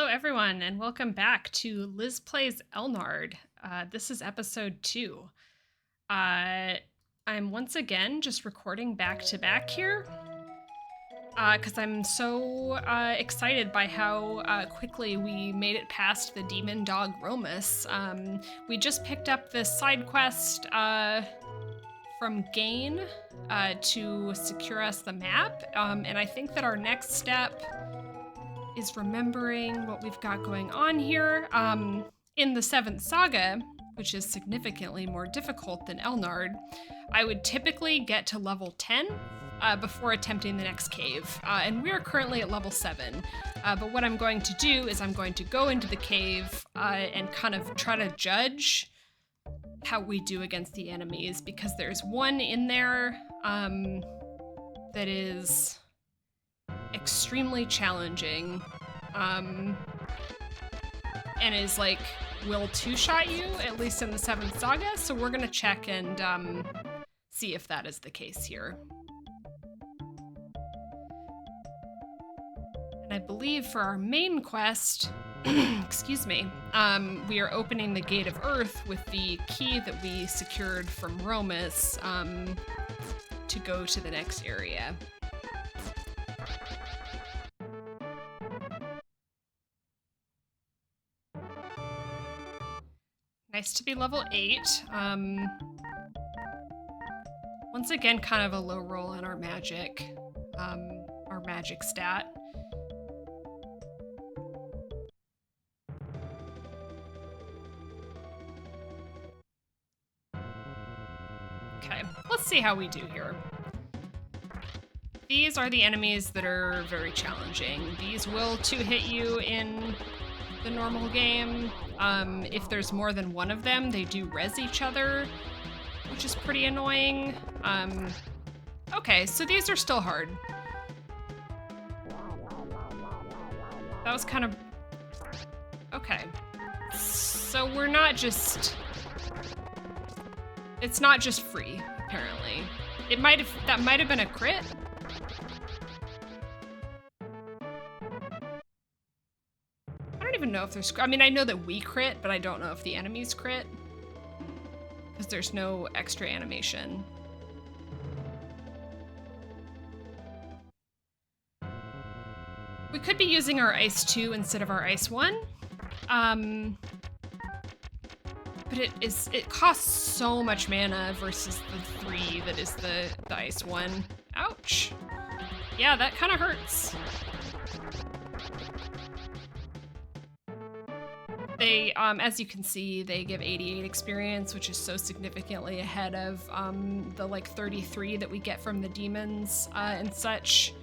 everyone, and welcome back to Liz Plays Elnard. This is episode 2. I'm once again just recording back to back here because I'm so excited by how quickly we made it past the demon dog Romus. We just picked up this side quest from Gain to secure us the map, and I think that our next step is remembering what we've got going on here. In the 7th saga, which is significantly more difficult than Elnard, I would typically get to level 10 before attempting the next cave. And we're currently at level 7. But what I'm going to do is I'm going to go into the cave and kind of try to judge how we do against the enemies, because there's one in there that is extremely challenging and is like will two-shot you, at least in the 7th saga, so we're gonna check and see if that is the case here. And I believe for our main quest, excuse me, we are opening the Gate of Earth with the key that we secured from Romus to go to the next area. Nice to be level 8. Once again, kind of a low roll on our magic stat. Okay, let's see how we do here. These are the enemies that are very challenging. These will two-hit you in the normal game. If there's more than one of them, they do res each other, which is pretty annoying. Okay, so these are still hard. That was kind of... Okay. So we're not just... It's not just free, apparently. That might have been a crit. I don't even know if there's... I mean, I know that we crit, but I don't know if the enemies crit, because there's no extra animation. We could be using our Ice 2 instead of our Ice 1. But it costs so much mana versus the 3 that is the Ice 1. Ouch. Yeah, that kind of hurts. They, as you can see, they give 88 experience, which is so significantly ahead of the like 33 that we get from the demons and such.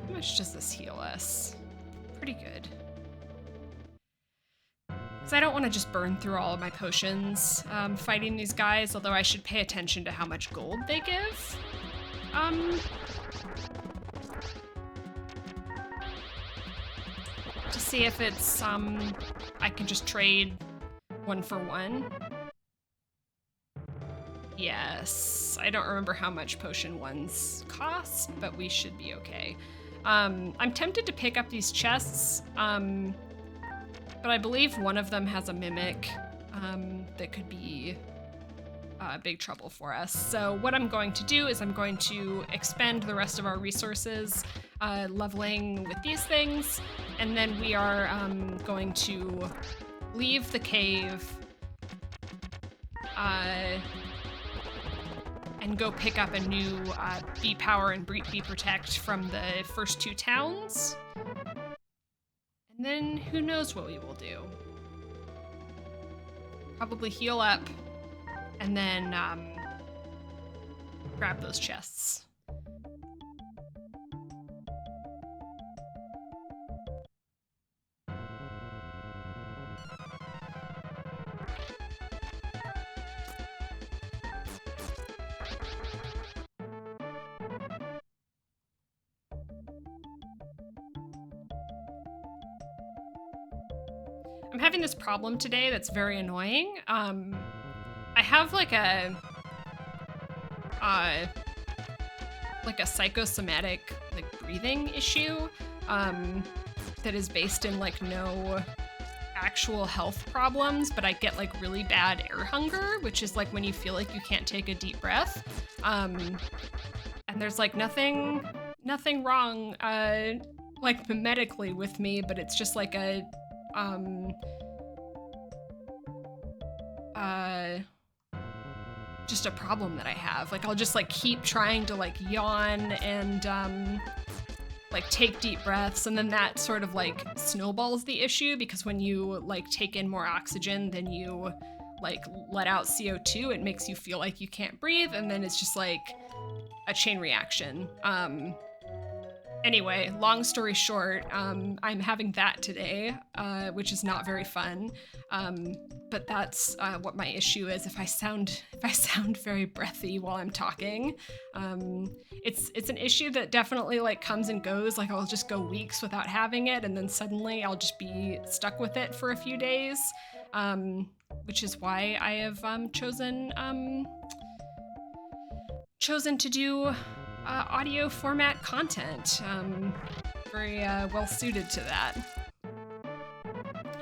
How much does this heal us? Pretty good. Because I don't want to just burn through all of my potions fighting these guys, although I should pay attention to how much gold they give. To see if it's, I can just trade 1 for 1. Yes, I don't remember how much potion 1s cost, but we should be okay. I'm tempted to pick up these chests, but I believe one of them has a mimic that could be big trouble for us. So what I'm going to do is I'm going to expend the rest of our resources leveling with these things, and then we are going to leave the cave and go pick up a new Bee Power and Bee Protect from the first 2 towns. And then who knows what we will do. Probably heal up and then grab those chests. I'm having this problem today that's very annoying. I have like a like a psychosomatic like breathing issue that is based in like no actual health problems, but I get like really bad air hunger, which is like when you feel like you can't take a deep breath. And there's like nothing wrong like medically with me, but it's just like a just a problem that I have. Like I'll just like keep trying to like yawn and like take deep breaths, and then that sort of like snowballs the issue, because when you like take in more oxygen than you like let out CO2, it makes you feel like you can't breathe, and then it's just like a chain reaction. Anyway, long story short, I'm having that today, which is not very fun. But that's what my issue is. If I sound very breathy while I'm talking, it's an issue that definitely like comes and goes. Like I'll just go weeks without having it, and then suddenly I'll just be stuck with it for a few days, which is why I have chosen to do audio format content. Very well suited to that.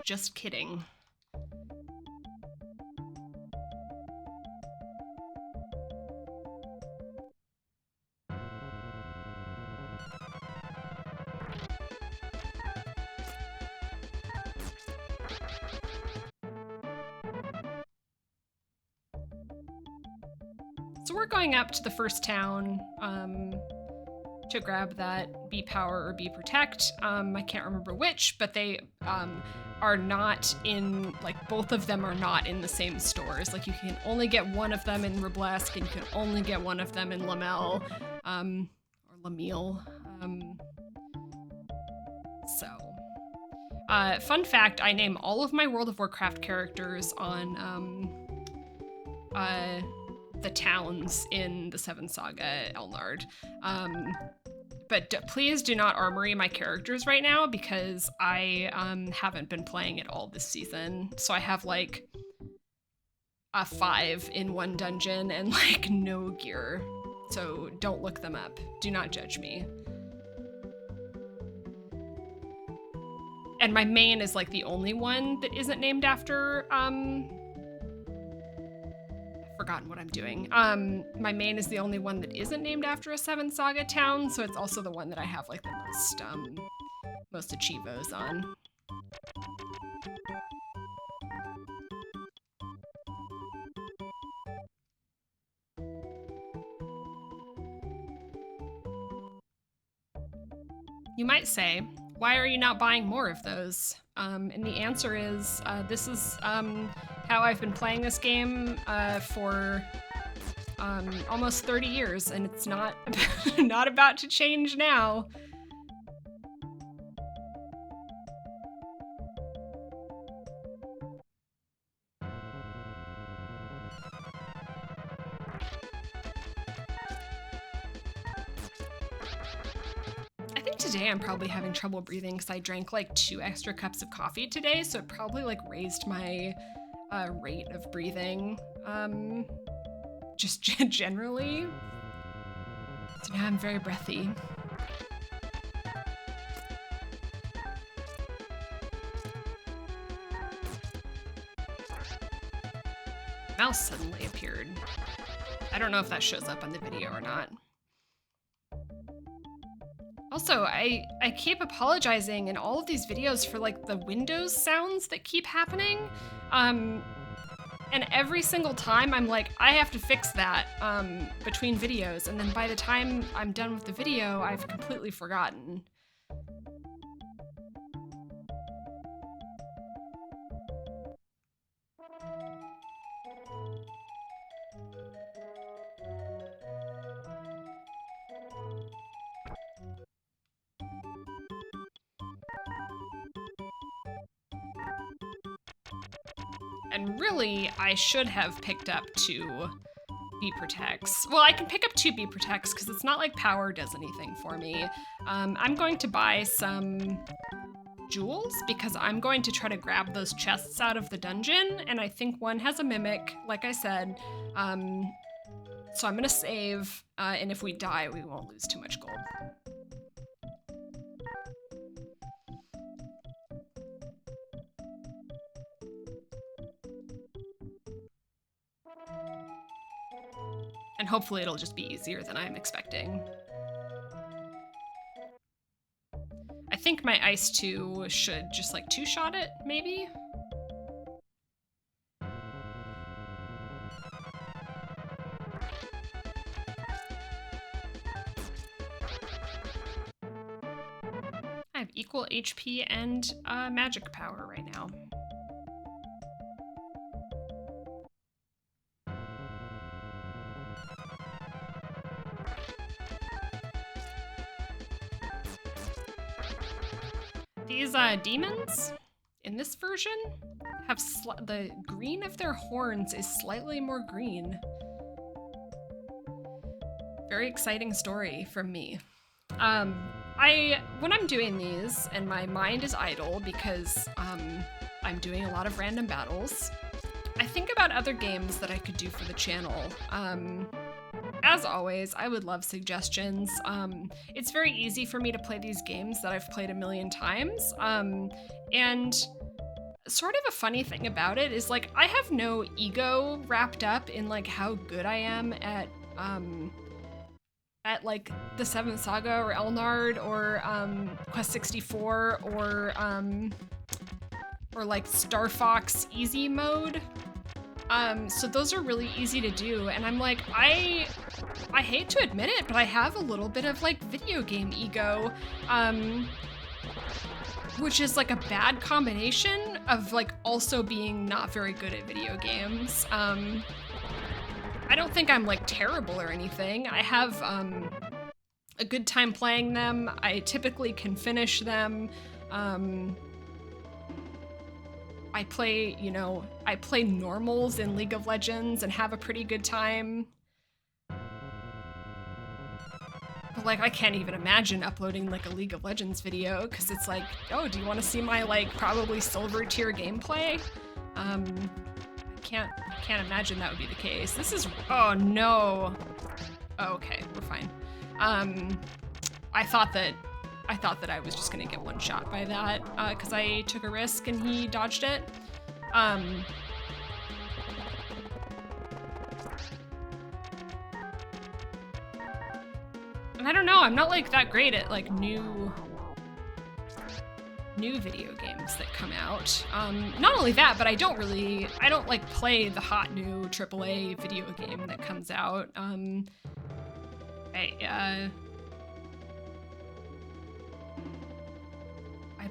Just kidding. So we're going up to the first town to grab that Bee Power or Bee Protect. I can't remember which, but they are not in, like both of them are not in the same stores. Like you can only get one of them in Reblesk, and you can only get one of them in Lamel, or Lamille. Fun fact, I name all of my World of Warcraft characters on the towns in the Seven Saga Elnard. But please do not armory my characters right now, because I haven't been playing at all this season. So I have like a 5 in one dungeon and like no gear. So don't look them up. Do not judge me. And my main is like the only one that isn't named after, forgotten what I'm doing. My main is the only one that isn't named after a Seven Saga town, so it's also the one that I have like the most achievos on. You might say, why are you not buying more of those? And the answer is, this is how I've been playing this game for almost 30 years, and it's not not about to change now. I think today I'm probably having trouble breathing because I drank like 2 extra cups of coffee today, so it probably like raised my rate of breathing, just generally. So now I'm very breathy. Mouse suddenly appeared. I don't know if that shows up on the video or not. Also, I keep apologizing in all of these videos for like the Windows sounds that keep happening. And every single time I'm like, I have to fix that between videos, and then by the time I'm done with the video, I've completely forgotten. And really, I should have picked up 2 Bee Protects. Well, I can pick up 2 Bee Protects because it's not like power does anything for me. I'm going to buy some jewels because I'm going to try to grab those chests out of the dungeon, and I think one has a mimic, like I said. So I'm gonna save, and if we die, we won't lose too much gold. And hopefully it'll just be easier than I'm expecting. I think my Ice 2 should just like two-shot it, maybe? I have equal HP and magic power right now. These demons in this version have the green of their horns is slightly more green. Very exciting story from me. When I'm doing these and my mind is idle because I'm doing a lot of random battles, I think about other games that I could do for the channel. As always, I would love suggestions. It's very easy for me to play these games that I've played a million times. And sort of a funny thing about it is like I have no ego wrapped up in like how good I am at like the Seventh Saga or Elnard or Quest 64 or like Star Fox easy mode. So those are really easy to do, and I'm like, I hate to admit it, but I have a little bit of like video game ego, which is like a bad combination of like also being not very good at video games. I don't think I'm like terrible or anything. I have a good time playing them. I typically can finish them. I play, you know, I play normals in League of Legends and have a pretty good time. But like, I can't even imagine uploading like a League of Legends video because it's like, oh, do you want to see my like probably silver tier gameplay? I can't imagine that would be the case. This is, oh no. Oh, okay, we're fine. I thought that I was just gonna get one shot by that because I took a risk and he dodged it. And I don't know, I'm not like that great at like new video games that come out. Not only that, but I don't like play the hot new AAA video game that comes out. I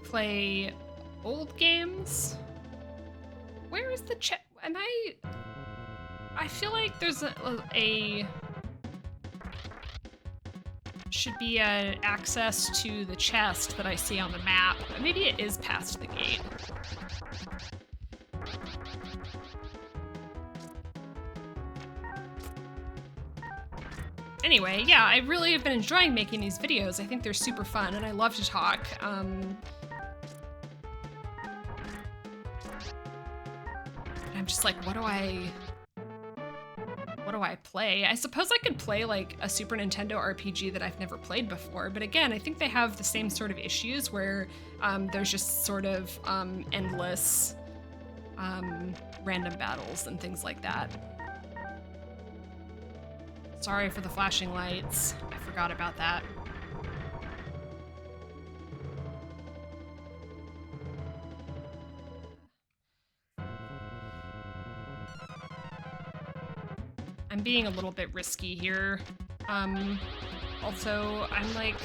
play old games. Where is the chat? I feel like there's should be a access to the chest that I see on the map. Maybe it is past the gate. Anyway, yeah, I really have been enjoying making these videos. I think they're super fun and I love to talk. I'm just like, what do I play? I suppose I could play like a Super Nintendo RPG that I've never played before, but again, I think they have the same sort of issues where there's just sort of endless random battles and things like that. Sorry for the flashing lights. I forgot about that. I'm being a little bit risky here. Also, I'm like,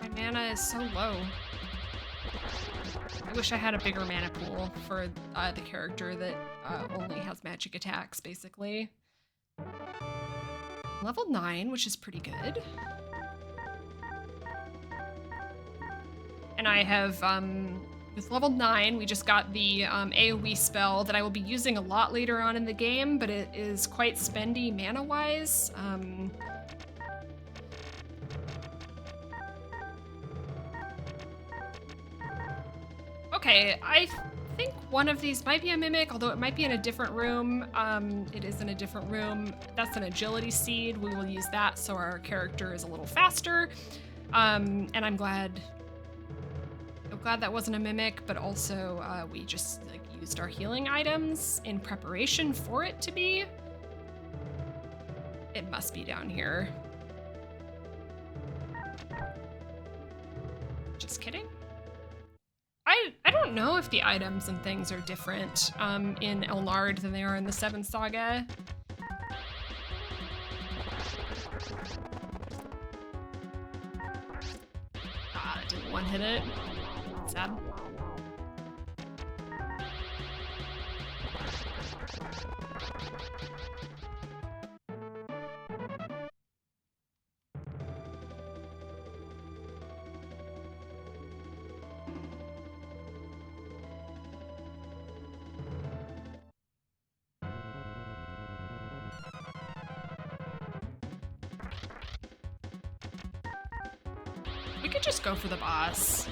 my mana is so low. I wish I had a bigger mana pool for the character that only has magic attacks, basically. Level 9, which is pretty good. And I have, with level 9, we just got the AoE spell that I will be using a lot later on in the game, but it is quite spendy mana-wise. Okay, I think one of these might be a mimic, although it might be in a different room. It is in a different room. That's an agility seed. We will use that so our character is a little faster. And I'm glad that wasn't a mimic, but also we just like used our healing items in preparation for it to be. It must be down here. Just kidding. I don't know if the items and things are different in Elnard than they are in the 7th Saga. Ah, it didn't one-hit it. Sad. We could just go for the boss.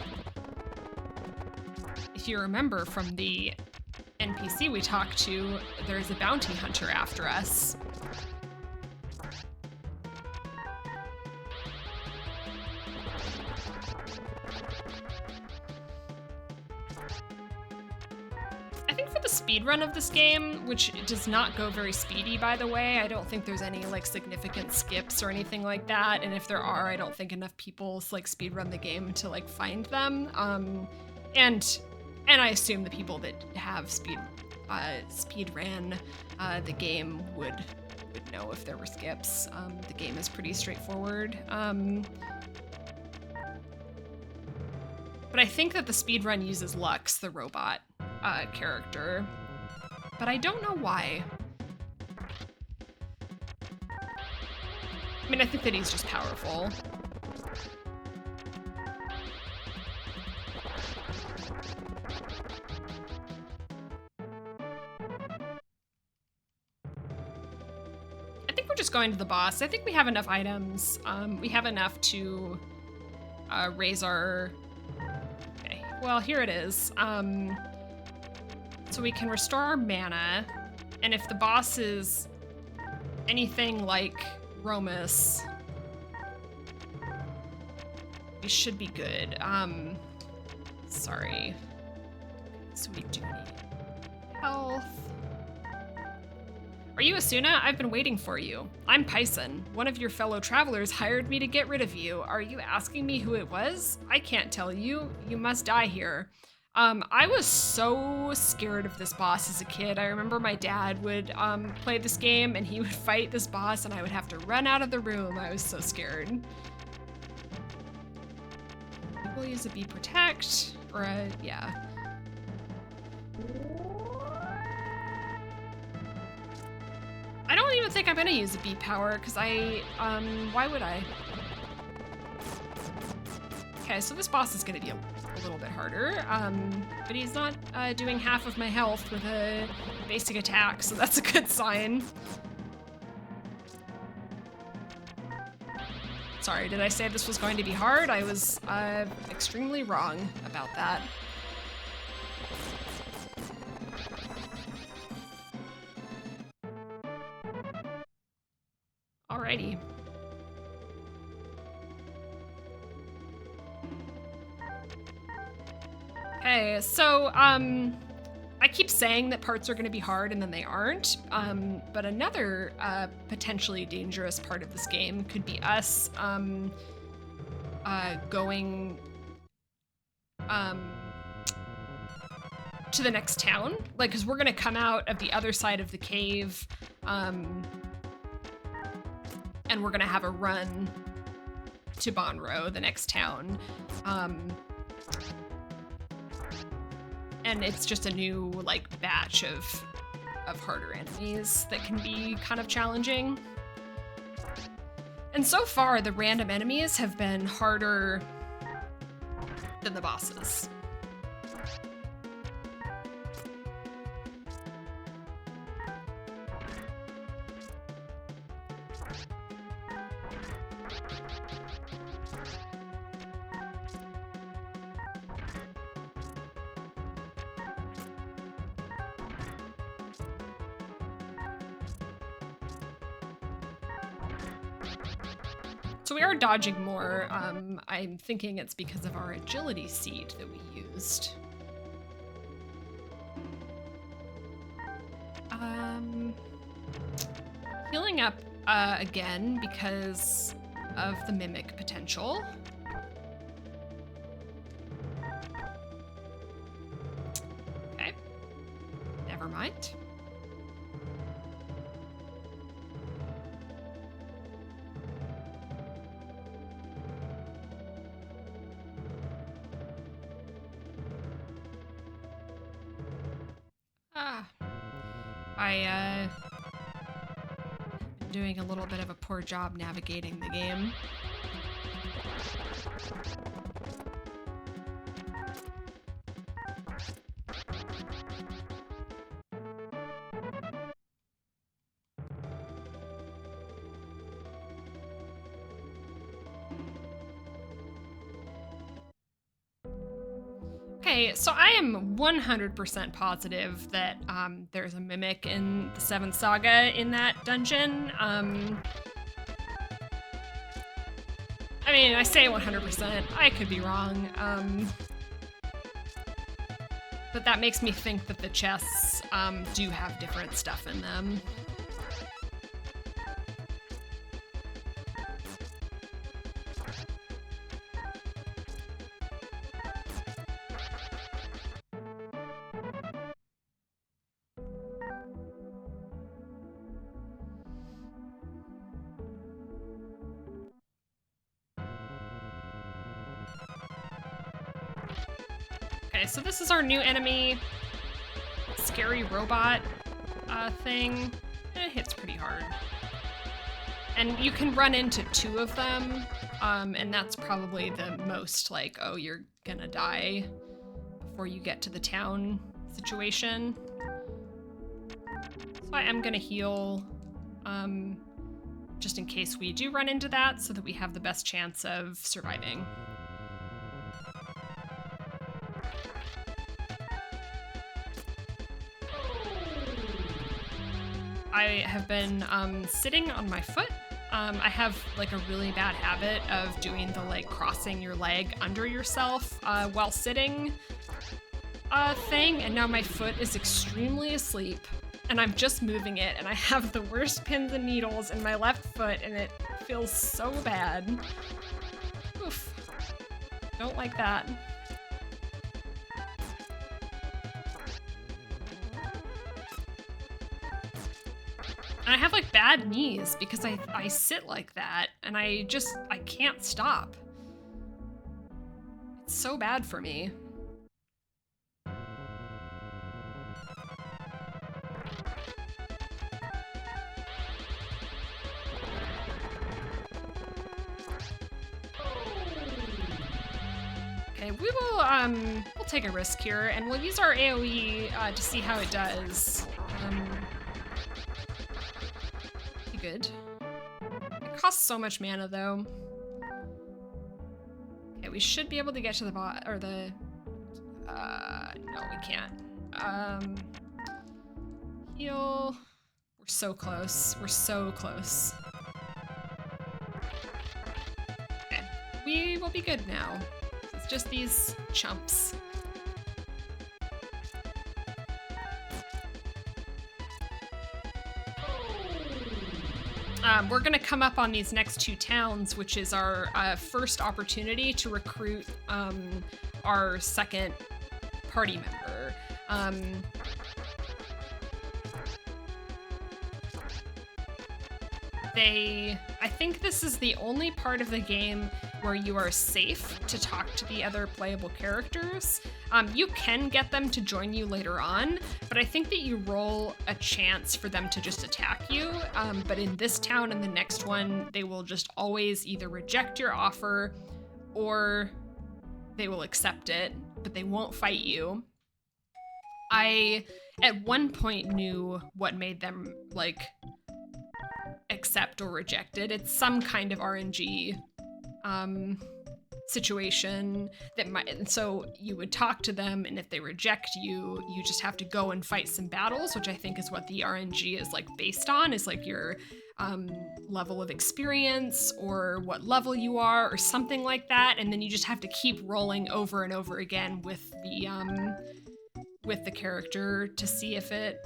If you remember from the NPC we talked to, there's a bounty hunter after us. I think for the speed run of this game, which does not go very speedy, by the way, I don't think there's any like significant skips or anything like that. And if there are, I don't think enough people like speed run the game to like find them. And I assume the people that have speed ran the game would know if there were skips. The game is pretty straightforward. But I think that the speedrun uses Lux, the robot character. But I don't know why. I mean, I think that he's just powerful. I think we're just going to the boss. I think we have enough items. We have enough to raise our... Okay, well, here it is. So we can restore our mana, and if the boss is anything like Romus, we should be good. Sorry. So we do need health. Are you Asuna? I've been waiting for you. I'm Pyson. One of your fellow travelers hired me to get rid of you. Are you asking me who it was? I can't tell you. You must die here. I was so scared of this boss as a kid. I remember my dad would play this game and he would fight this boss and I would have to run out of the room. I was so scared. We'll use a Bee Protect, or a, yeah. I don't even think I'm gonna use a Bee Power because why would I? Okay, so this boss is gonna be a little bit harder, but he's not doing half of my health with a basic attack, so that's a good sign. Sorry, did I say this was going to be hard? I was extremely wrong about that. Alrighty. Okay, so I keep saying that parts are going to be hard and then they aren't, but another potentially dangerous part of this game could be us going to the next town, like, because we're going to come out of the other side of the cave, and we're going to have a run to Bonro, the next town. And it's just a new, like, batch of harder enemies that can be kind of challenging. And so far, the random enemies have been harder than the bosses. we are dodging more. I'm thinking it's because of our agility seed that we used. Healing up again because of the mimic potential. Okay. Never mind. I'm doing a little bit of a poor job navigating the game. Okay, so I am 100% positive that there's a mimic in the Seventh Saga in that dungeon. I mean, I say 100%. I could be wrong. But that makes me think that the chests do have different stuff in them. Okay, so this is our new enemy. Scary robot thing. It hits pretty hard. And you can run into two of them, and that's probably the most like, oh, you're gonna die before you get to the town situation. So I am gonna heal, just in case we do run into that, so that we have the best chance of surviving. I have been sitting on my foot. I have like a really bad habit of doing the like crossing your leg under yourself while sitting thing, and now my foot is extremely asleep and I'm just moving it, and I have the worst pins and needles in my left foot, and it feels so bad. Oof. Don't like that. And I have like bad knees because I sit like that, and I can't stop. It's so bad for me. Okay, we'll take a risk here, and we'll use our AoE to see how it does. Good. It costs so much mana though. Okay, we should be able to get to the bot, or the, no, we can't. Heal. We're so close. We're so close. Okay, we will be good now. It's just these chumps. We're gonna come up on these next two towns, which is our first opportunity to recruit our second party member. I think this is the only part of the game where you are safe to talk to the other playable characters. You can get them to join you later on, but I think that you roll a chance for them to just attack you. But in this town and the next one, they will just always either reject your offer or they will accept it, but they won't fight you. I, at one point, knew what made them, like, accept or reject it. It's some kind of RNG situation that might, and so you would talk to them, and if they reject you, you just have to go and fight some battles, which I think is what the RNG is like based on, is like your level of experience or what level you are or something like that, and then you just have to keep rolling over and over again with the character to see if it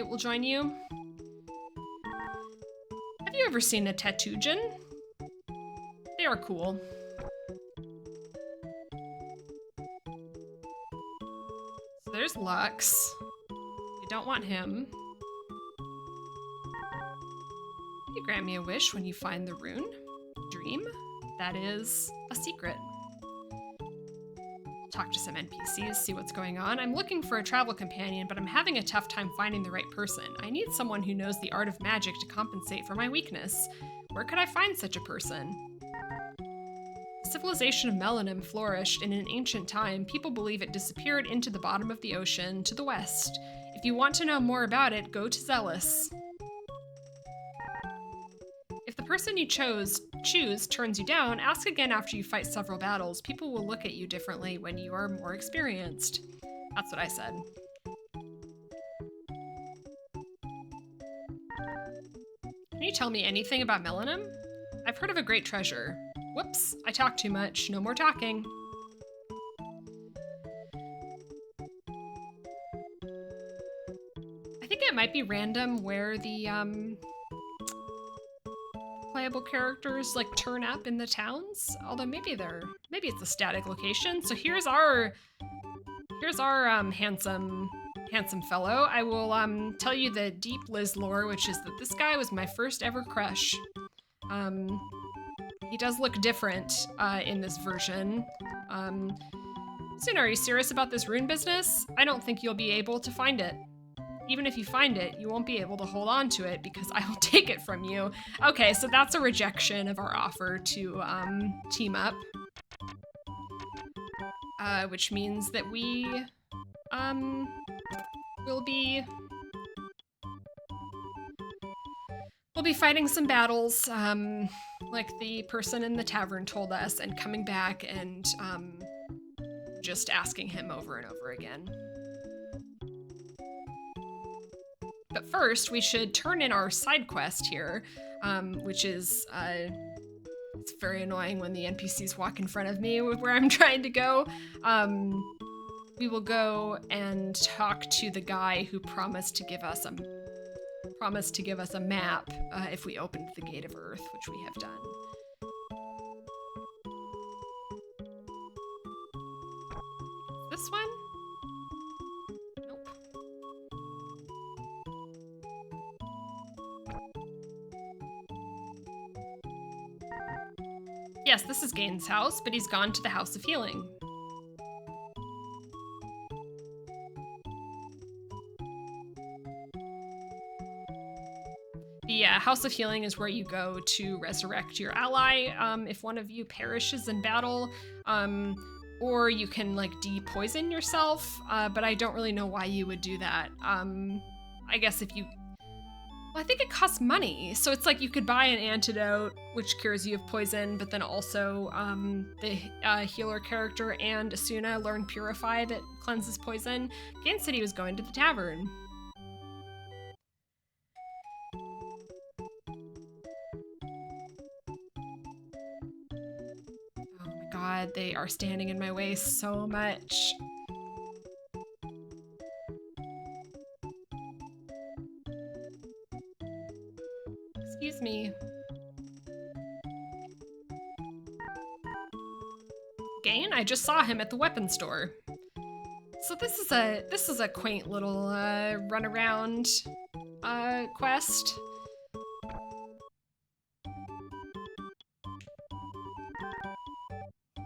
will join you. Have you ever seen a Tattoojin? They are cool. So there's Lux. We don't want him. You grant me a wish when you find the rune. Dream? That is a secret. Talk to some NPCs, see what's going on. I'm looking for a travel companion, but I'm having a tough time finding the right person. I need someone who knows the art of magic to compensate for my weakness. Where could I find such a person? The civilization of Melanim flourished in an ancient time. People believe it disappeared into the bottom of the ocean to the west. If you want to know more about it, go to Zealous. If the person you choose turns you down, ask again after you fight several battles. People will look at you differently when you are more experienced. That's what I said. Can you tell me anything about Melanim? I've heard of a great treasure. Whoops, I talk too much. No more talking. I think it might be random where the playable characters like turn up in the towns, although maybe it's a static location. So here's our handsome fellow. I will tell you the deep Liz lore, which is that this guy was my first ever crush. He does look different in this version. Suna, are you serious about this rune business? I don't think you'll be able to find it. Even if you find it, you won't be able to hold on to it because I will take it from you. Okay, so that's a rejection of our offer to team up. Which means that we will be fighting some battles, like the person in the tavern told us, and coming back and just asking him over and over again. But first, we should turn in our side quest here, which is, it's very annoying when the NPCs walk in front of me with where I'm trying to go. We will go and talk to the guy who promised to give us a map if we opened the Gate of Earth, which we have done. This one? Nope. Yes, this is Gain's house, but he's gone to the House of Healing. The House of Healing is where you go to resurrect your ally if one of you perishes in battle, or you can like de-poison yourself, but I don't really know why you would do that. I guess if you... Well, I think it costs money, so it's like you could buy an antidote which cures you of poison, but then also the healer character and Asuna learn Purify that cleanses poison. Gain said he was going to the tavern. God, they are standing in my way so much. Excuse me. Gain? I just saw him at the weapon store. So this is a quaint little runaround quest.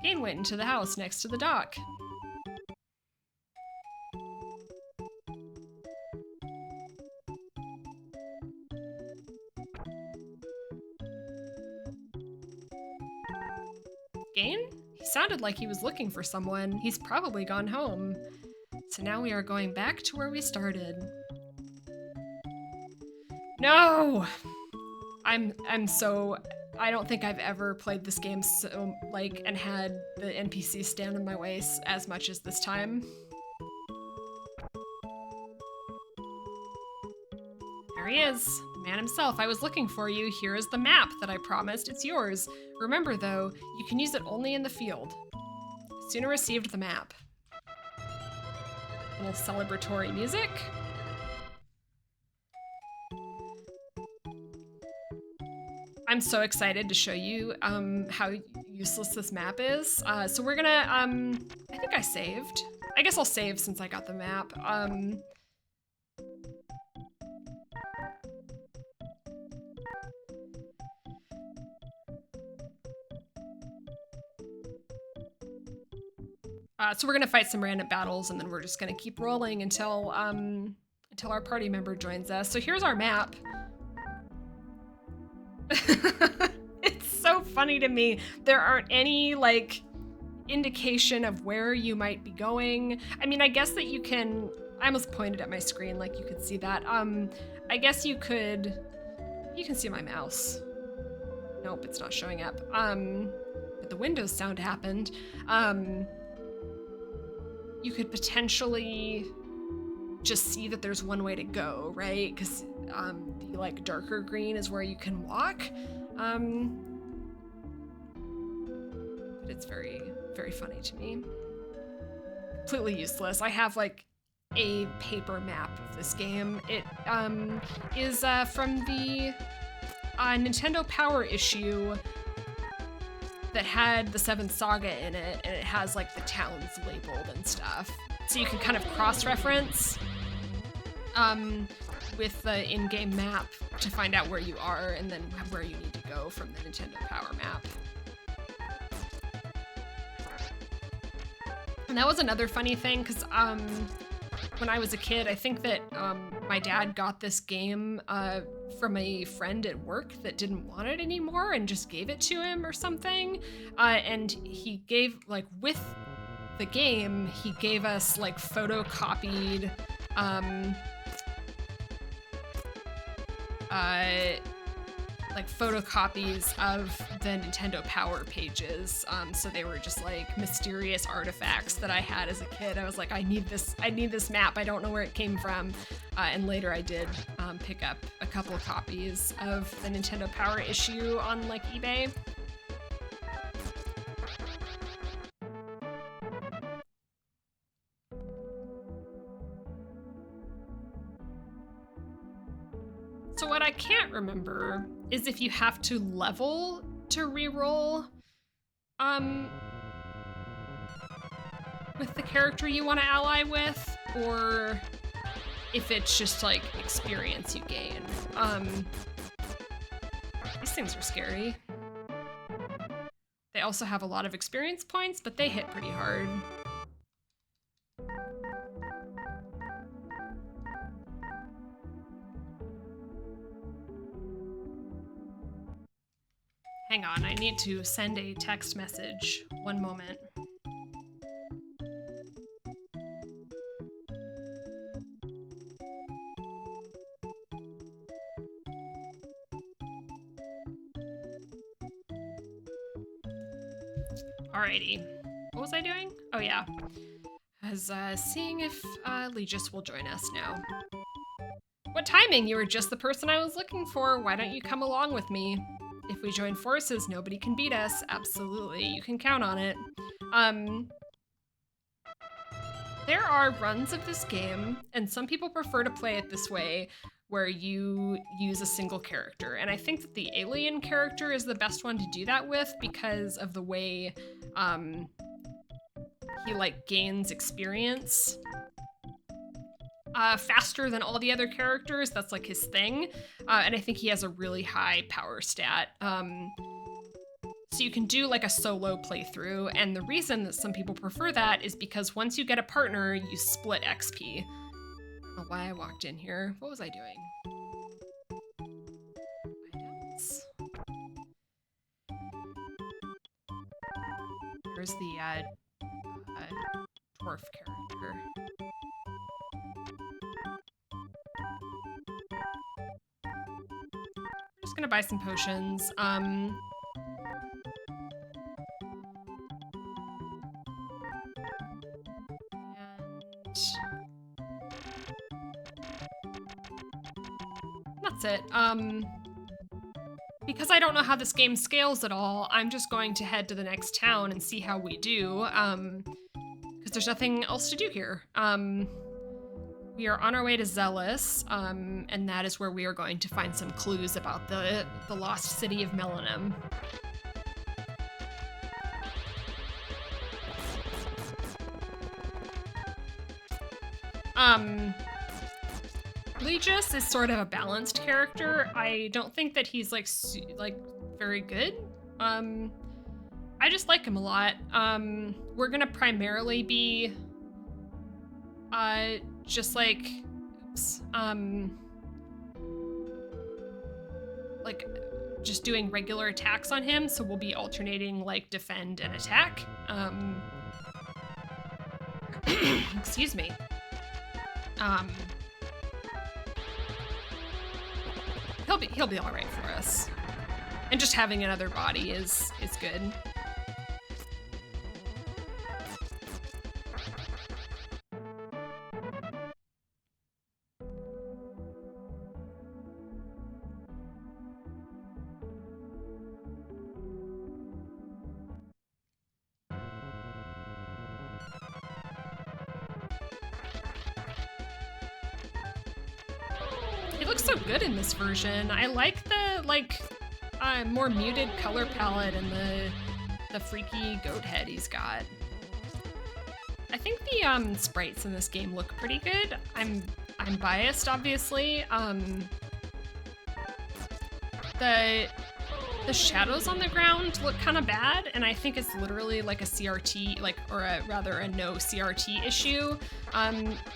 Gain went into the house next to the dock. Gain? He sounded like he was looking for someone. He's probably gone home. So now we are going back to where we started. No! I don't think I've ever played this game so, and had the NPC stand in my way as much as this time. There he is, The man himself. I was looking for you. Here is the map that I promised. It's yours. Remember, though, you can use it only in the field. Sooner received the map. A little celebratory music. I'm so excited to show you how useless this map is. So we're gonna, I think I saved. I guess I'll save since I got the map. So we're gonna fight some random battles and then we're just gonna keep rolling until our party member joins us. So here's our map. It's so funny to me. There aren't any like indication of where you might be going. I mean, I guess that you can, I almost pointed at my screen like you could see that. I guess you can see my mouse. Nope, it's not showing up. But the Windows sound happened. You could potentially just see that there's one way to go, right? Because the like darker green is where you can walk. But it's very, very funny to me. Completely useless. I have like a paper map of this game. It is from the Nintendo Power issue that had the 7th Saga in it, and it has like the towns labeled and stuff. So you can kind of cross-reference with the in-game map to find out where you are and then where you need to go from the Nintendo Power map. And that was another funny thing, because when I was a kid, I think that my dad got this game from a friend at work that didn't want it anymore and just gave it to him or something. And he gave, like, with the game, he gave us, like, photocopied, photocopies of the Nintendo Power pages. So they were just like mysterious artifacts that I had as a kid. I was like, I need this map. I don't know where it came from. And later I did pick up a couple of copies of the Nintendo Power issue on like eBay. So what I can't remember is if you have to level to reroll with the character you want to ally with, or if it's just like experience you gain. These things are scary. They also have a lot of experience points, but they hit pretty hard. Hang on, I need to send a text message. One moment. Alrighty. What was I doing? Oh yeah. I was seeing if Legis will join us now. What timing? You were just the person I was looking for. Why don't you come along with me? If we join forces, nobody can beat us. Absolutely, you can count on it. There are runs of this game, and some people prefer to play it this way, where you use a single character. And I think that the alien character is the best one to do that with because of the way he like gains experience faster than all the other characters. That's like his thing. And I think he has a really high power stat. So you can do like a solo playthrough. And the reason that some people prefer that is because once you get a partner, you split XP. I don't know why I walked in here. What was I doing? Items. There's the dwarf character. Just gonna buy some potions. And not pronounce it. Because I don't know how this game scales at all, I'm just going to head to the next town and see how we do, because there's nothing else to do here. We are on our way to Zealous, and that is where we are going to find some clues about the lost city of Melanum. Legis is sort of a balanced character. I don't think that he's like very good. I just like him a lot. We're gonna primarily be just like like just doing regular attacks on him, so we'll be alternating like defend and attack. Excuse me. He'll be all right for us. And just having another body is good. It looks so good in this version. I like the more muted color palette and the freaky goat head he's got. I think the sprites in this game look pretty good. I'm biased, obviously. The shadows on the ground look kind of bad, and I think it's literally like a CRT, rather a no CRT issue,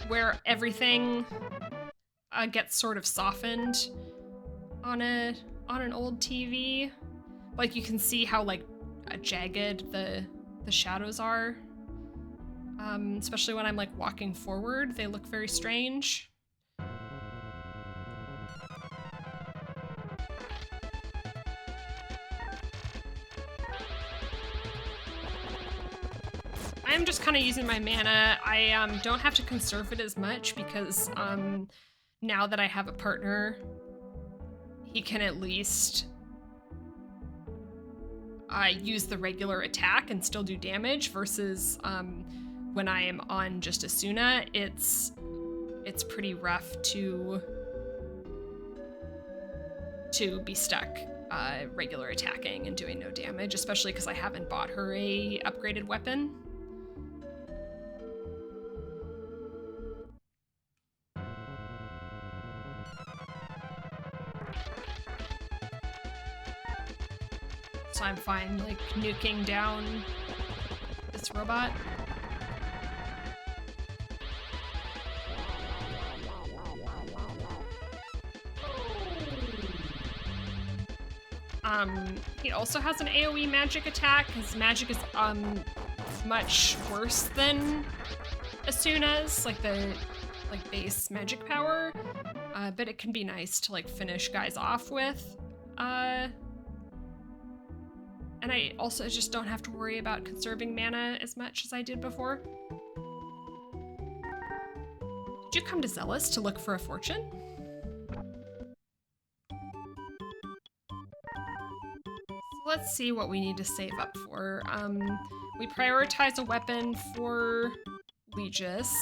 where everything gets sort of softened on an old TV. Like you can see how like jagged the shadows are. Especially when I'm like walking forward, they look very strange. I'm just kind of using my mana. I don't have to conserve it as much because now that I have a partner, he can at least use the regular attack and still do damage versus when I am on just Asuna, it's pretty rough to be stuck regular attacking and doing no damage, especially because I haven't bought her a upgraded weapon. So I'm fine, like, nuking down this robot. He also has an AoE magic attack. His magic is much worse than Asuna's, like the base magic power. But it can be nice to like finish guys off with. And I also just don't have to worry about conserving mana as much as I did before. Did you come to Zealous to look for a fortune? So let's see what we need to save up for. We prioritize a weapon for Legis.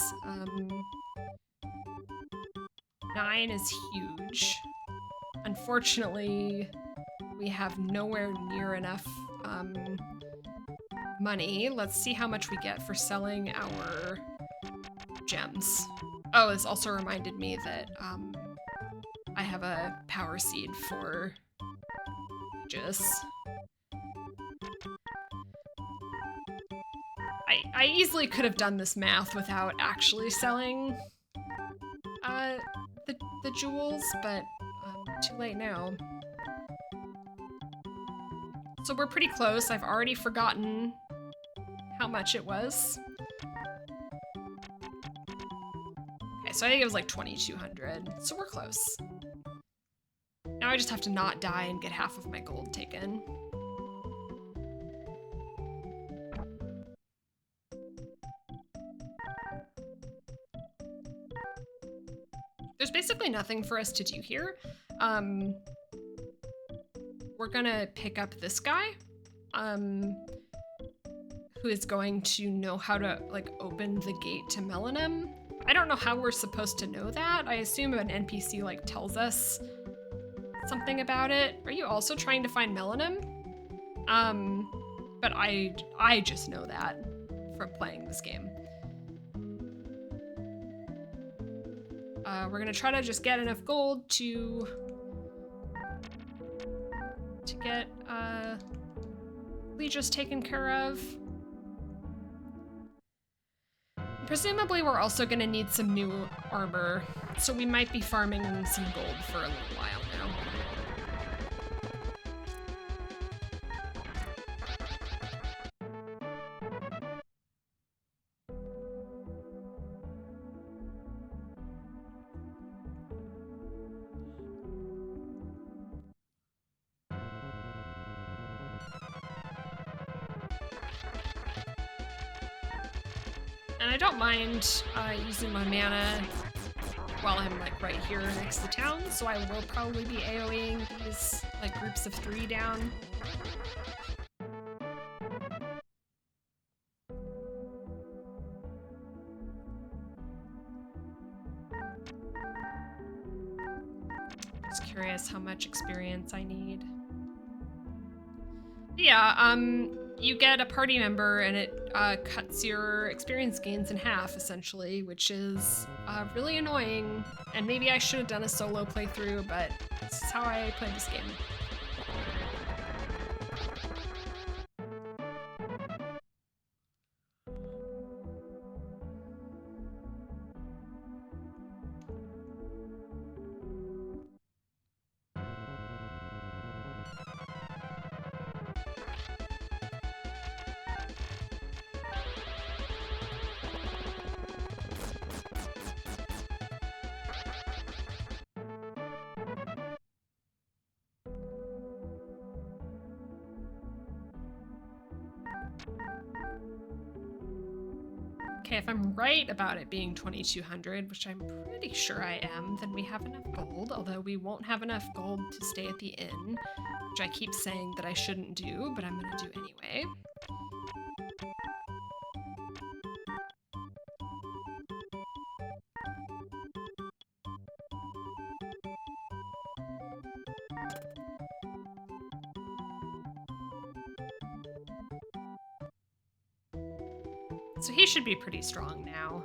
9 is huge. Unfortunately, we have nowhere near enough money. Let's see how much we get for selling our gems. Oh, this also reminded me that I have a power seed for Aegis. I easily could have done this math without actually selling the jewels, but too late now. So we're pretty close. I've already forgotten how much it was. Okay, so I think it was like 2,200. So we're close. Now I just have to not die and get half of my gold taken. There's basically nothing for us to do here. we're gonna pick up this guy, who is going to know how to, like, open the gate to Melanim. I don't know how we're supposed to know that. I assume an NPC, like, tells us something about it. Are you also trying to find Melanim? But I just know that from playing this game. We're gonna try to just get enough gold to get Legis taken care of. Presumably we're also gonna need some new armor, so we might be farming some gold for a little while now. And I don't mind using my mana while I'm, like, right here next to town, so I will probably be AoEing these, like, groups of 3 down. Just curious how much experience I need. Yeah, you get a party member and it cuts your experience gains in half, essentially, which is really annoying. And maybe I should have done a solo playthrough, but this is how I play this game. Okay, if I'm right about it being 2200, which I'm pretty sure I am, then we have enough gold, although we won't have enough gold to stay at the inn, which I keep saying that I shouldn't do, but I'm gonna do anyway. So he should be pretty strong now.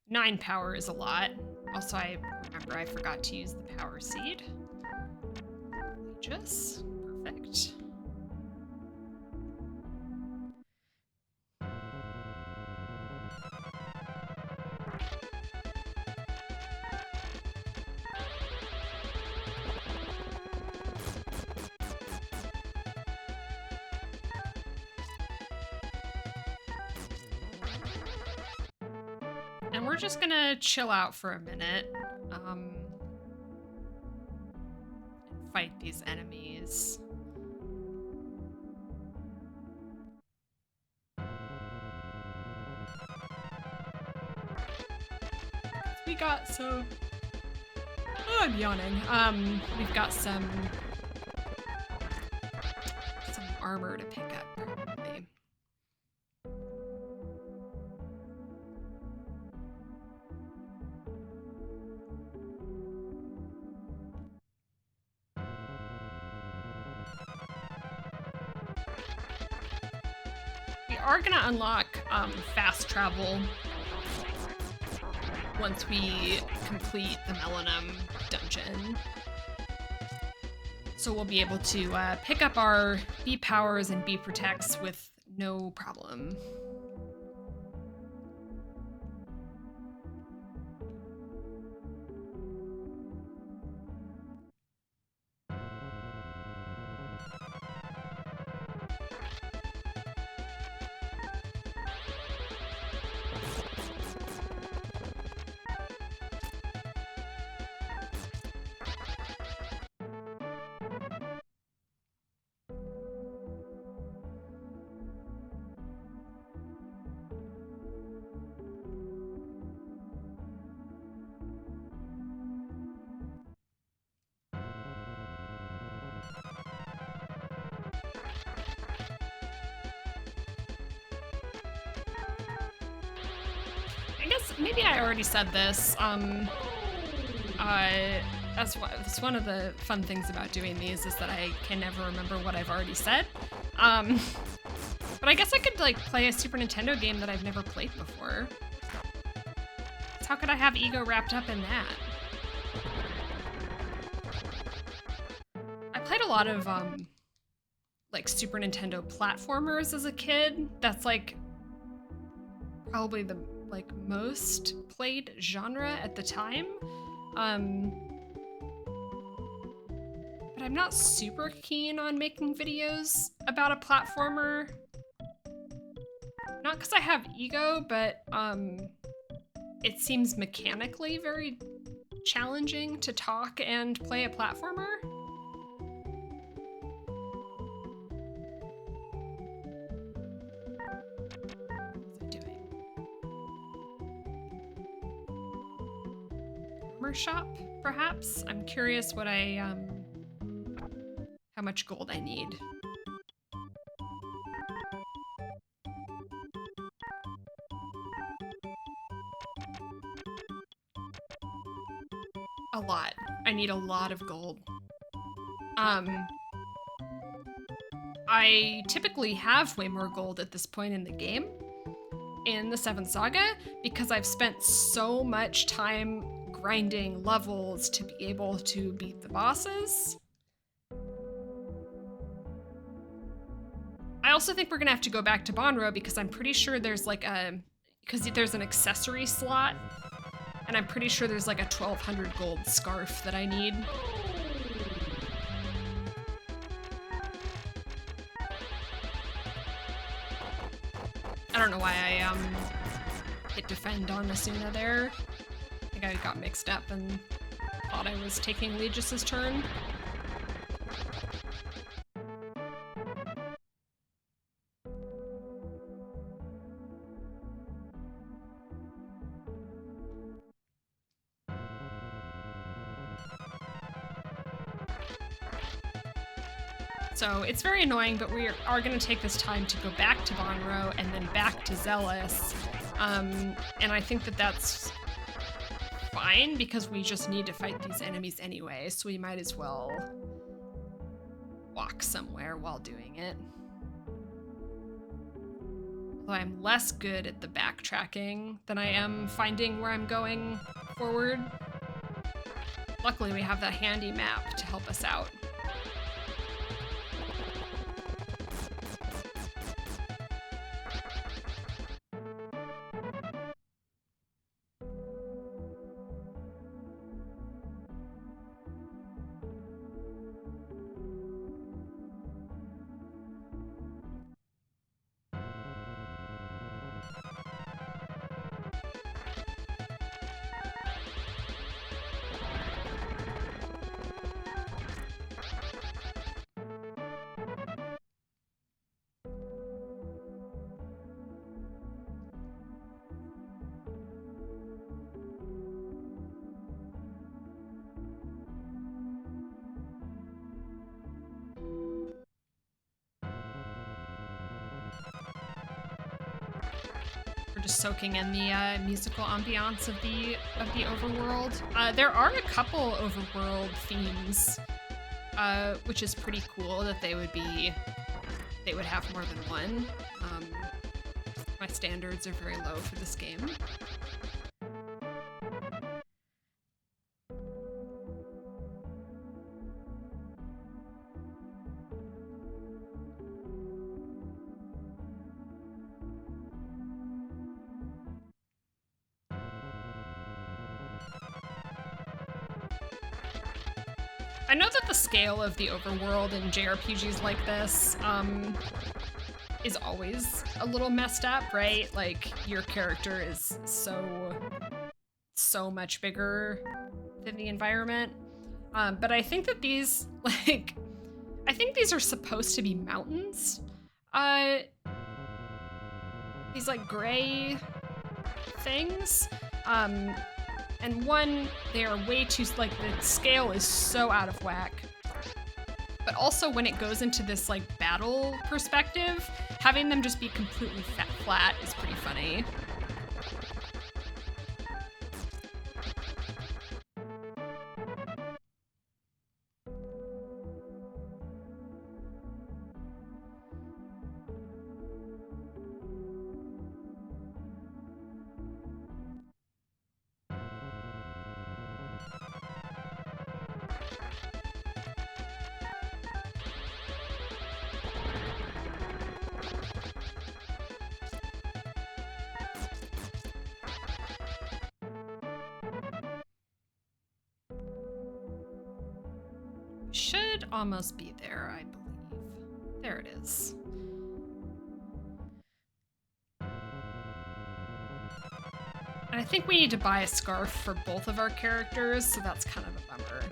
9 power is a lot. Also, I remember I forgot to use the power seed. Just perfect. And we're just gonna chill out for a minute, and fight these enemies. We got some... Oh, I'm yawning. We've got some armor to pick up, probably. We are gonna unlock fast travel once we complete the Melanim dungeon. So we'll be able to pick up our B powers and B protects with no problem. maybe I already said this. That's one of the fun things about doing these is that I can never remember what I've already said. But I guess I could like play a Super Nintendo game that I've never played before. So how could I have ego wrapped up in that? I played a lot of like Super Nintendo platformers as a kid. That's like probably the like most played genre at the time. But I'm not super keen on making videos about a platformer. Not because I have ego, but it seems mechanically very challenging to talk and play a platformer. What was I doing? Armor shop, perhaps? I'm curious what how much gold I need. A lot. I need a lot of gold. I typically have way more gold at this point in the game, in the 7th Saga, because I've spent so much time grinding levels to be able to beat the bosses. I also think we're gonna have to go back to Bonro because I'm pretty sure there's like because there's an accessory slot, and I'm pretty sure there's like a 1200 gold scarf that I need. I don't know why I hit defend on Asuna there. I think I got mixed up and thought I was taking Legis' turn. So it's very annoying, but we are going to take this time to go back to Bonro and then back to Zealous. And I think that that's fine because we just need to fight these enemies anyway, so we might as well walk somewhere while doing it. Although I'm less good at the backtracking than I am finding where I'm going forward. Luckily, we have that handy map to help us out. Just soaking in the musical ambiance of the overworld. There are a couple overworld themes, which is pretty cool that they would have more than one. My standards are very low for this game. I know that the scale of the overworld in JRPGs like this is always a little messed up, right? Like, your character is so much bigger than the environment. But I think that these, like, I think these are supposed to be mountains. These, like, gray things. And one, they are way too, like, the scale is so out of whack. But also when it goes into this, like, battle perspective, having them just be completely flat is pretty funny. We should almost be there, I believe. There it is. And I think we need to buy a scarf for both of our characters, so that's kind of a bummer.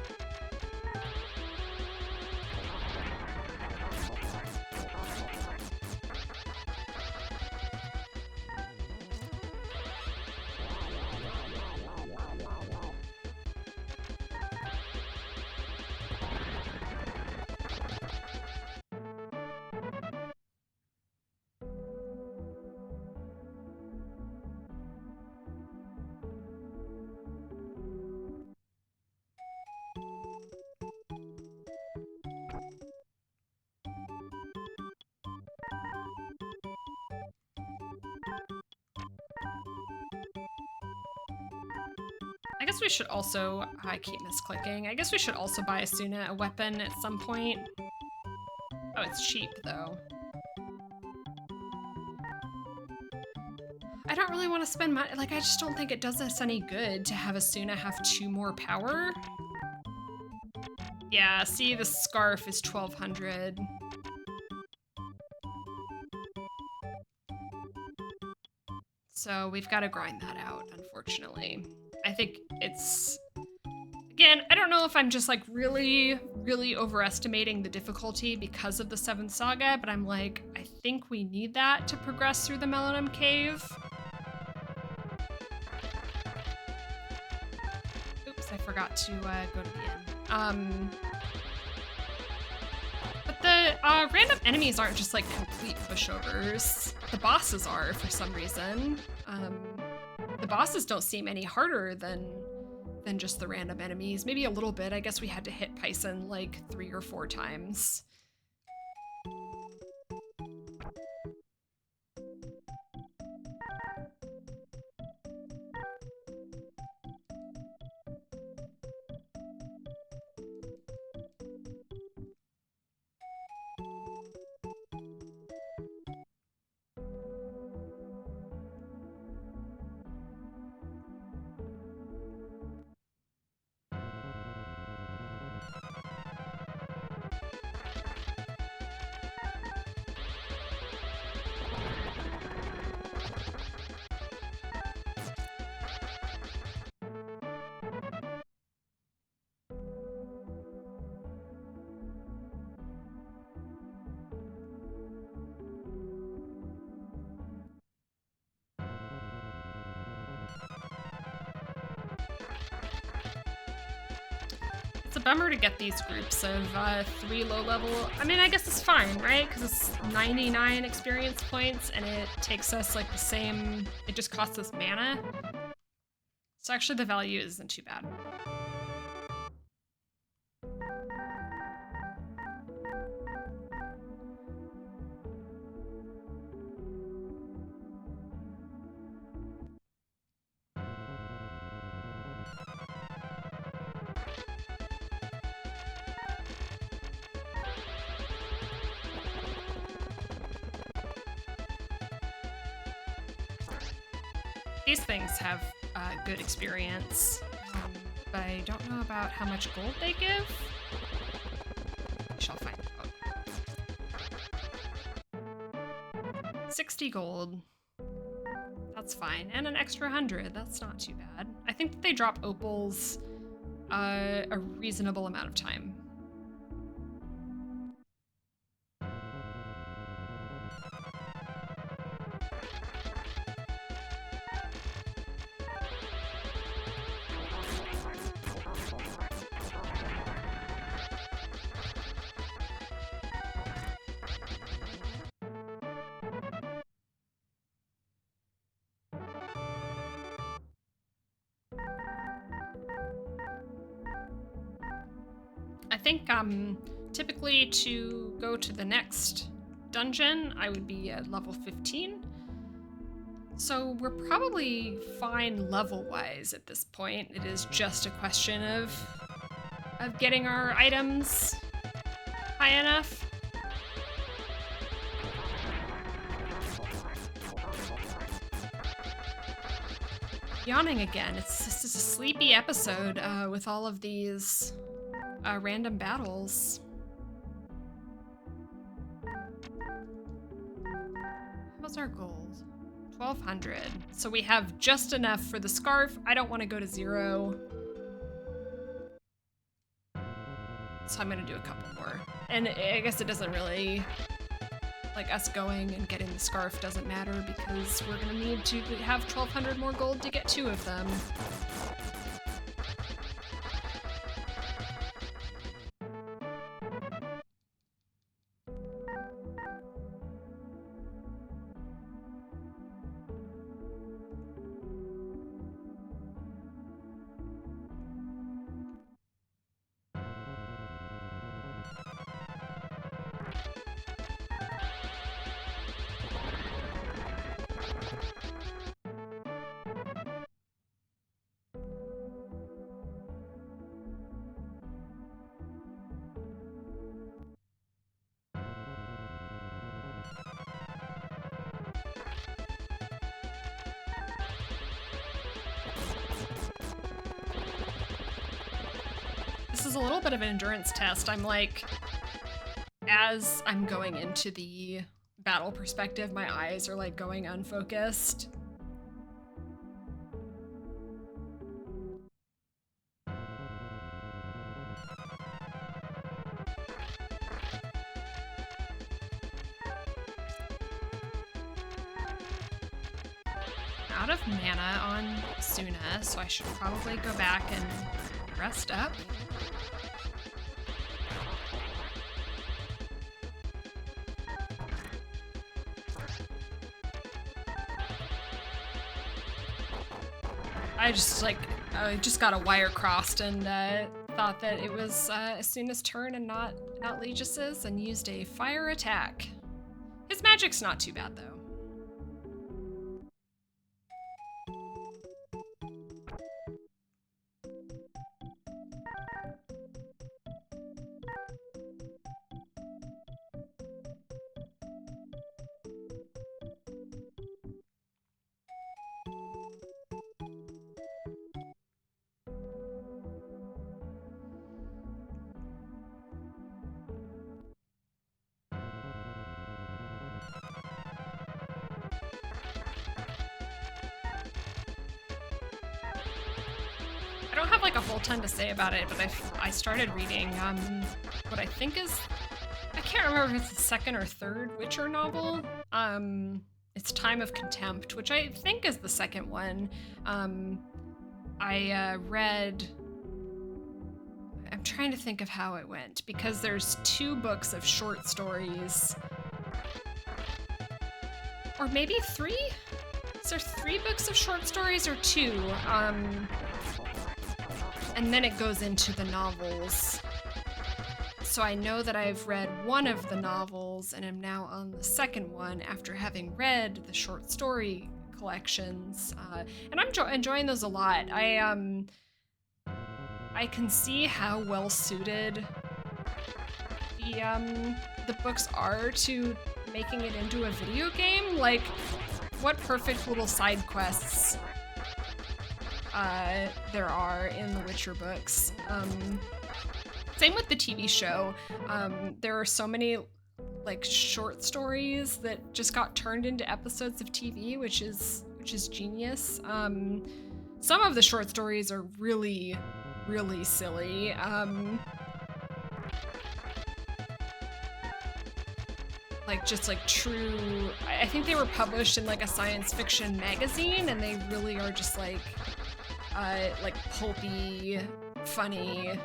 I guess we should also, I keep misclicking. I guess we should also buy Asuna a weapon at some point. Oh, it's cheap though. I don't really want to spend money, like I just don't think it does us any good to have Asuna have 2 more power. Yeah, see, the scarf is 1200. So we've got to grind that out, unfortunately. I think it's, again, I don't know if I'm just like really overestimating the difficulty because of the 7th saga, but I'm like, I think we need that to progress through the Melanum Cave. Oops, I forgot to go to the inn. But the random enemies aren't just like complete pushovers. The bosses are for some reason. The bosses don't seem any harder than just the random enemies. Maybe a little bit. I guess we had to hit Python like 3 or 4 times. It's a bummer to get these groups of 3 low level. I mean, I guess it's fine, right? Because it's 99 experience points and it takes us like the same, it just costs us mana. So actually the value isn't too bad. These things have good experience, but I don't know about how much gold they give. We shall find out. 60 gold. That's fine. And an extra 100. That's not too bad. I think that they drop opals a reasonable amount of time. I think typically to go to the next dungeon, I would be at level 15. So we're probably fine level-wise at this point. It is just a question of getting our items high enough. Yawning again. It's just a sleepy episode with all of these random battles. What's our gold? 1200. So we have just enough for the scarf. I don't want to go to 0. So I'm gonna do a couple more. And I guess it doesn't really, like, us going and getting the scarf doesn't matter because we're gonna need to have 1200 more gold to get 2 of them. This is a little bit of an endurance test. I'm like, as I'm going into the battle perspective, my eyes are like going unfocused. Out of mana on Suna, so I should probably go back and rest up. I just got a wire crossed and thought that it was Suna's turn and not Legis's, and used a fire attack. His magic's not too bad though. I don't have like a whole ton to say about it, but I started reading what I think is, I can't remember if it's the second or third Witcher novel. It's Time of Contempt, which I think is the second one. I read, I'm trying to think of how it went, because there's 2 books of short stories, or maybe 3? Is there 3 books of short stories or 2? And then it goes into the novels. So I know that I've read one of the novels and am now on the second one after having read the short story collections. And I'm enjoying those a lot. I can see how well suited the books are to making it into a video game. Like, what perfect little side quests there are in the Witcher books. Same with the TV show. There are so many like short stories that just got turned into episodes of TV, which is genius. Some of the short stories are really, really silly. Like just like true, I think they were published in like a science fiction magazine, and they really are just like pulpy, funny. Like,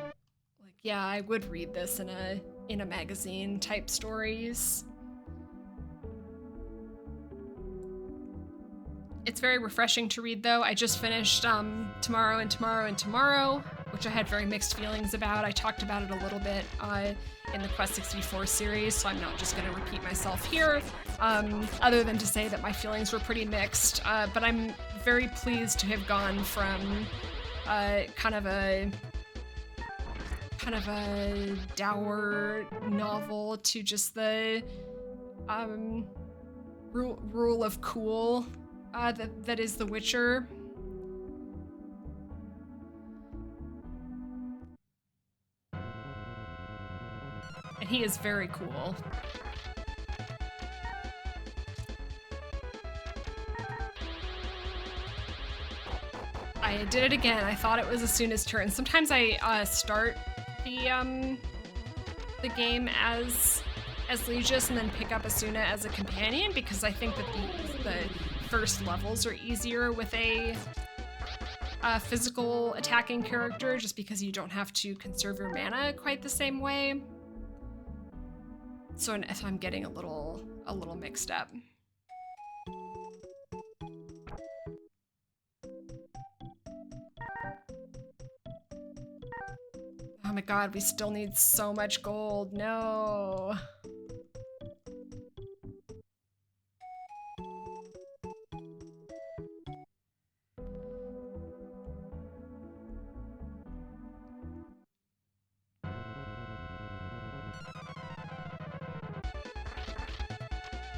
yeah, I would read this in a magazine type stories. It's very refreshing to read though. I just finished Tomorrow and Tomorrow and Tomorrow, which I had very mixed feelings about. I talked about it a little bit in the Quest 64 series, so I'm not just gonna repeat myself here, other than to say that my feelings were pretty mixed, but I'm very pleased to have gone from kind of a dour novel to just the rule of cool that is The Witcher. he is very cool. I did it again. I thought it was Asuna's turn. Sometimes I start the game as Legis and then pick up Asuna as a companion because I think that the first levels are easier with a physical attacking character just because you don't have to conserve your mana quite the same way. So if I'm getting a little mixed up. Oh my god, we still need so much gold. No.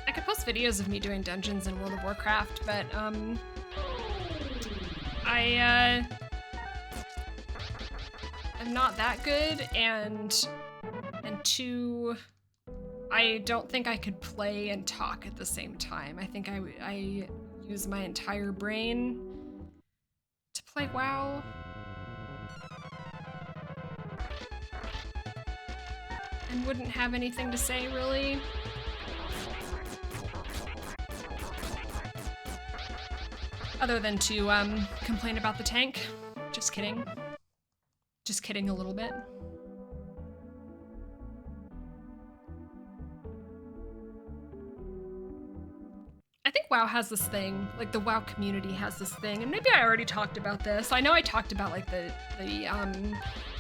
I could post videos of me doing dungeons in World of Warcraft, but I'm not that good, and two, I don't think I could play and talk at the same time. I think I use my entire brain to play WoW. And wouldn't have anything to say, really. Other than to complain about the tank. Just kidding. Just kidding a little bit. I think WoW has this thing, like the WoW community has this thing, and maybe I already talked about this. I know I talked about like the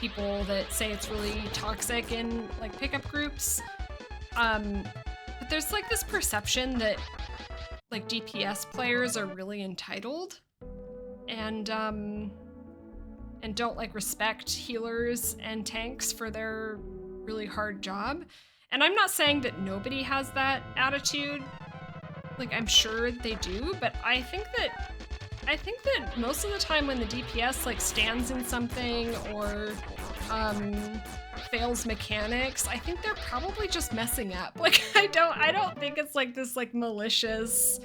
people that say it's really toxic in like pickup groups. But there's like this perception that like DPS players are really entitled and don't like respect healers and tanks for their really hard job. And I'm not saying that nobody has that attitude. Like, I'm sure they do, but I think that most of the time when the DPS like stands in something or fails mechanics, I think they're probably just messing up. Like, I don't think it's like this like malicious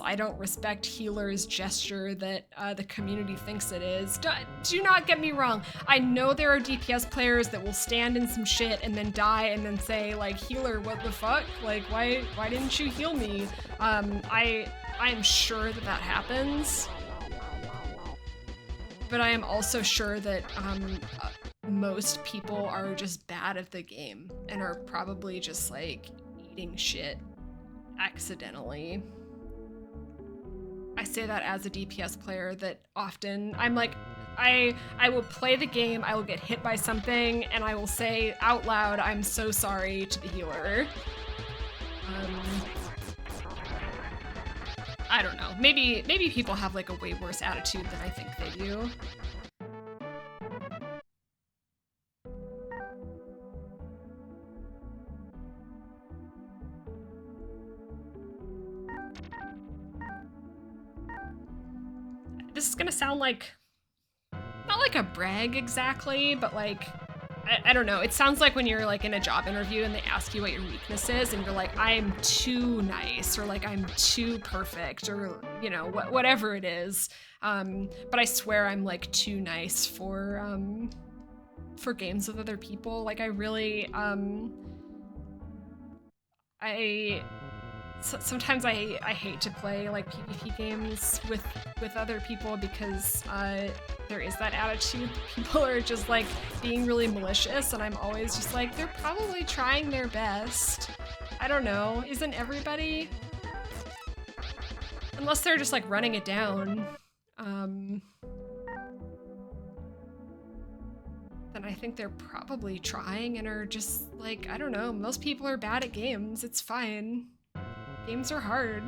I don't respect healers gesture that the community thinks it is. Do not get me wrong. I know there are DPS players that will stand in some shit and then die and then say like, healer, what the fuck? Like, why didn't you heal me? I'm sure that happens. But I am also sure that most people are just bad at the game and are probably just like eating shit accidentally. I say that as a DPS player that often I'm like, I will play the game, I will get hit by something, and I will say out loud, I'm so sorry to the healer. I don't know. Maybe people have like a way worse attitude than I think they do. This is gonna sound like, not like a brag exactly, but like, I don't know. It sounds like when you're like in a job interview and they ask you what your weakness is and you're like, I'm too nice, or like I'm too perfect, or you know, whatever it is. But I swear I'm like too nice for games with other people. Like I really, sometimes I hate to play like PvP games with other people because there is that attitude. People are just like being really malicious, and I'm always just like, they're probably trying their best. I don't know, isn't everybody? Unless they're just like running it down. Then I think they're probably trying and are just like, I don't know, most people are bad at games, it's fine. Games are hard.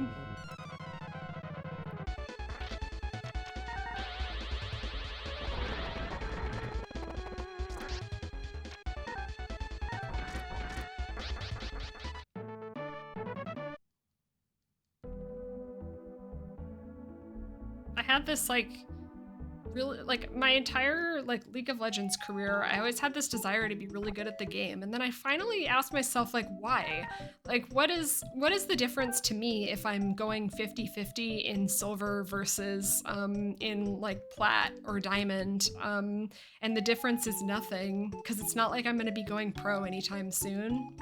I had this like really, like, my entire, like, League of Legends career, I always had this desire to be really good at the game, and then I finally asked myself, like, why? Like, what is the difference to me if I'm going 50-50 in silver versus in, like, plat or diamond? And the difference is nothing, because it's not like I'm gonna be going pro anytime soon.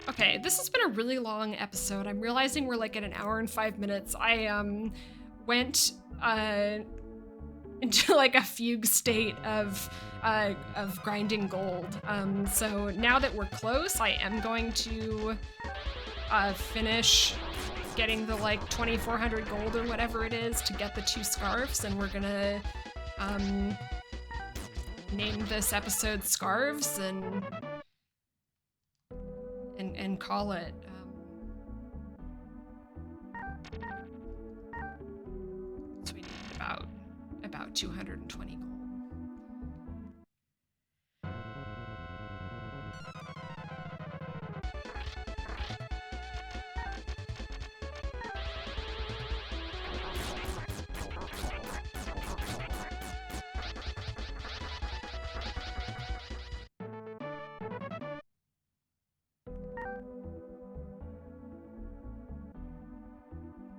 Okay, this has been a really long episode. I'm realizing we're like at an hour and 5 minutes. I went into like a fugue state of grinding gold. So now that we're close, I am going to finish getting the like 2,400 gold or whatever it is to get the 2 scarves, and we're gonna name this episode Scarves and call it. So we need about 220 gold.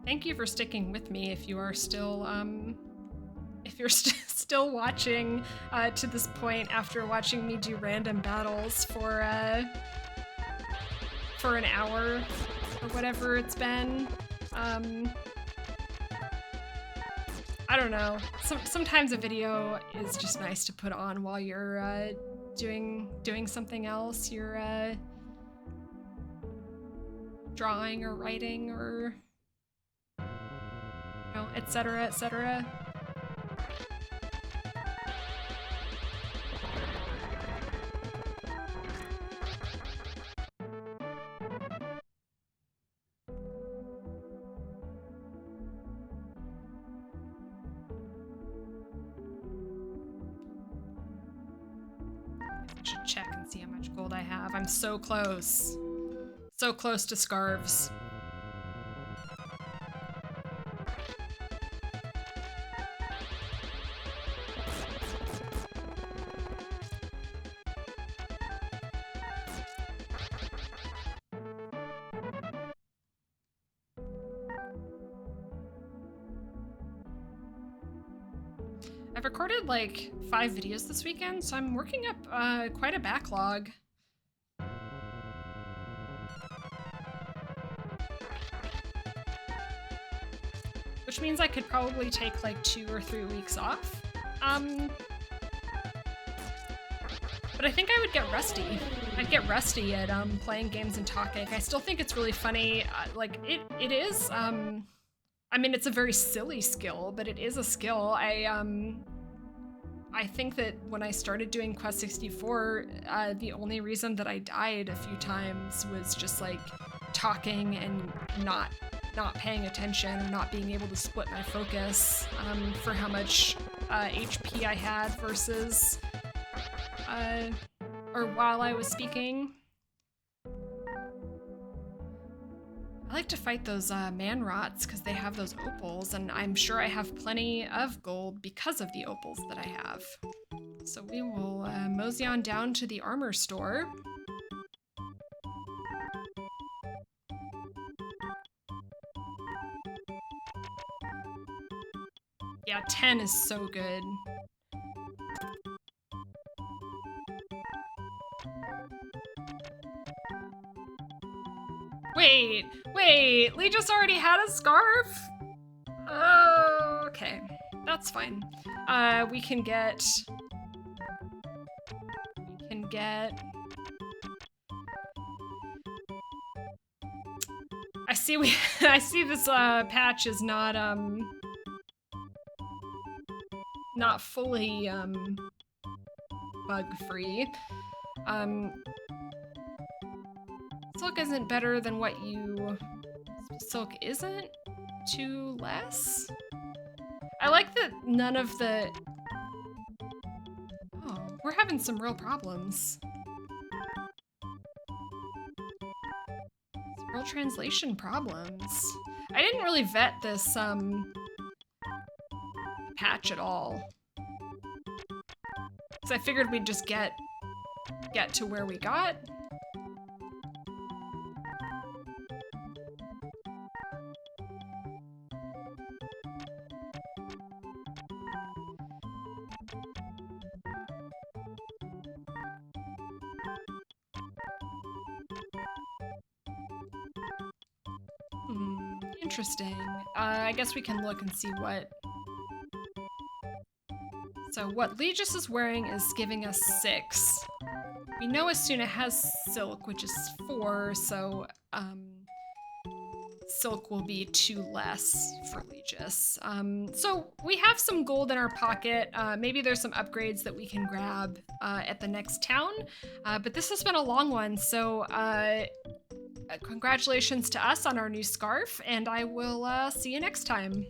Thank you for sticking with me if you are still still watching to this point after watching me do random battles for an hour or whatever it's been. I don't know. Sometimes a video is just nice to put on while you're doing something else. You're drawing or writing or etc., etc. I should check and see how much gold I have. I'm so close. So close to scarves. I've recorded like 5 videos this weekend, so I'm working up quite a backlog. Which means I could probably take like 2 or 3 weeks off. But I think I would get rusty. I'd get rusty at playing games and talking. I still think it's really funny. Like it is. I mean, it's a very silly skill, but it is a skill. I think that when I started doing Quest 64, the only reason that I died a few times was just like talking and not paying attention or not being able to split my focus for how much HP I had versus or while I was speaking. I like to fight those man rots because they have those opals, and I'm sure I have plenty of gold because of the opals that I have. So we will mosey on down to the armor store. Yeah, 10 is so good. Wait, Lee just already had a scarf? Oh, okay. That's fine. We can get... I see this patch is not fully bug-free. Silk isn't better than what you... Silk isn't? Too less? I like that none of the... Oh, we're having some real problems. Some real Still translation problems. I didn't really vet this patch at all. So I figured we'd just get to where we got. Interesting. I guess we can look and see what... So what Legis is wearing is giving us 6. We know Asuna has silk, which is 4, so silk will be 2 less for Legis. So we have some gold in our pocket. Maybe there's some upgrades that we can grab at the next town. But this has been a long one, so congratulations to us on our new scarf, and I will see you next time.